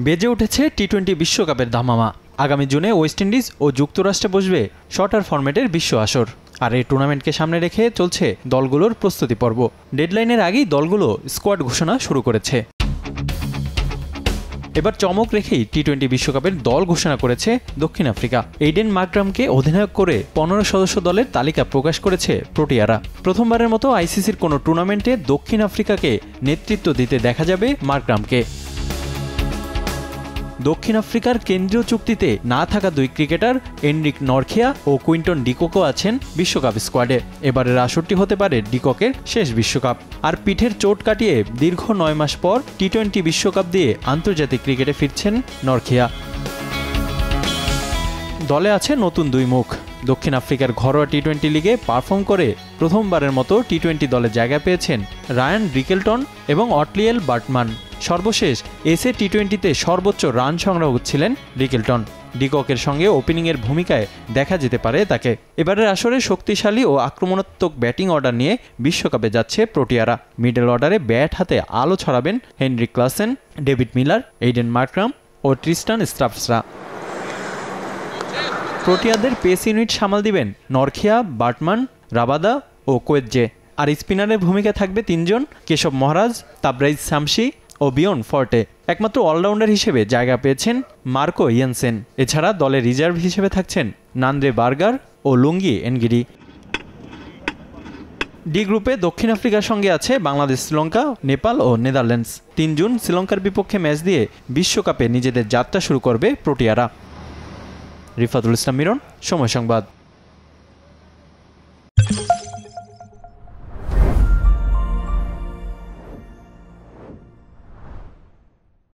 বেজে উঠেছে টি-20 বিশ্বকাপের ধামামা। আগামী জুনে ওয়েস্ট ইন্ডিজ ও যুক্তরাষ্ট্রে বসবে শর্টার ফরম্যাটের বিশ্ব আসর। আর এই টুর্নামেন্টকে সামনে রেখে চলছে দলগুলোর প্রস্তুতি পর্ব। ডেডলাইনের আগেই দলগুলো স্কোয়াড ঘোষণা শুরু করেছে। এবার চমক রেখেই টি-20 বিশ্বকাপের দল ঘোষণা করেছে দক্ষিণ আফ্রিকা। এইডেন মার্করামকে অধিনায়ক করে 15 সদস্য দলের তালিকা প্রকাশ করেছে প্রোটিয়ারা। প্রথমবারের মতো আইসিসির কোনো টুর্নামেন্টে দক্ষিণ আফ্রিকাকে নেতৃত্ব দিতে দেখা যাবে মার্করামকে। দক্ষিণ আফ্রিকার কেন্দ্রীয় চুক্তিতে না থাকা দুই ক্রিকেটার এনরিক নরখিয়া ও কুইন্টন ডিকোকও আছেন বিশ্বকাপ স্কোয়াডে। এবারের আসরটি হতে পারে ডিককের শেষ বিশ্বকাপ। আর পিঠের চোট কাটিয়ে দীর্ঘ 9 মাস পর টি-20 বিশ্বকাপ দিয়ে আন্তর্জাতিক ক্রিকেটে ফিরছেন নরখিয়া। দলে আছে নতুন দুই মুখ। দক্ষিণ আফ্রিকার ঘরোয়া টি-20 লিগে পারফর্ম করে প্রথমবারের মতো টি-20 দলে জায়গা পেয়েছেন রায়ান রিকেলটন এবং অটলিয়েল বার্টমান। সর্বশেষ এসএ টি-20তে সর্বোচ্চ রান সংগ্রাহক ছিলেন রিকেলটন। ডিককের সঙ্গে ওপেনিংয়ের ভূমিকায় দেখা যেতে পারে তাকে। এবারের আসরে শক্তিশালী ও আক্রমণাত্মক ব্যাটিং অর্ডার নিয়ে বিশ্বকাপে যাচ্ছে প্রোটিয়ারা। মিডল অর্ডারে ব্যাট হাতে আলো ছড়াবেন Heinrich Klaasen, David Miller, Aiden Markram ও ট্রিস্টান স্ট্রাফসরা। প্রোটিয়াদের পেস ইউনিট সামাল দিবেন নরখিয়া, বার্টমান, রাবাদা ও কোয়েতজে। আর স্পিনারের ভূমিকায় থাকবে 3 জন: কেশব মহারাজ, তাবরাইজ শামসি ও বিয়ন ফর্টে। একমাত্র অলরাউন্ডার হিসেবে জায়গা পেয়েছেন মার্কো ইয়ানসেন। এছাড়া দলের রিজার্ভ হিসেবে থাকছেন নান্দ্রে বার্গার ও লুঙ্গি এনগিরি। ডি গ্রুপে দক্ষিণ আফ্রিকার সঙ্গে আছে বাংলাদেশ, শ্রীলঙ্কা, নেপাল ও নেদারল্যান্ডস। 3 জুন শ্রীলঙ্কার বিপক্ষে ম্যাচ দিয়ে বিশ্বকাপে নিজেদের যাত্রা শুরু করবে প্রোটিয়ারা। রিফাতুল ইসলাম মিরন, সময় সংবাদ।